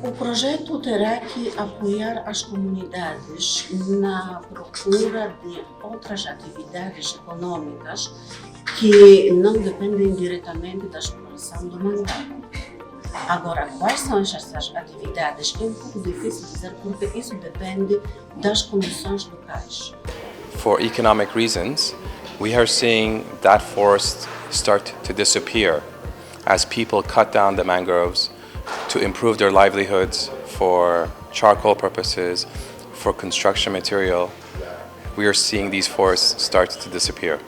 O projeto terá que apoiar as comunidades na procura de outras atividades econômicas que não dependem diretamente da exploração do mangrovo. Agora, quais são essas atividades? É um pouco difícil dizer porque isso depende das condições locais. For economic reasons, we are seeing that forest start to disappear as people cut down the mangroves to improve their livelihoods for charcoal purposes, for construction material. We are seeing these forests start to disappear.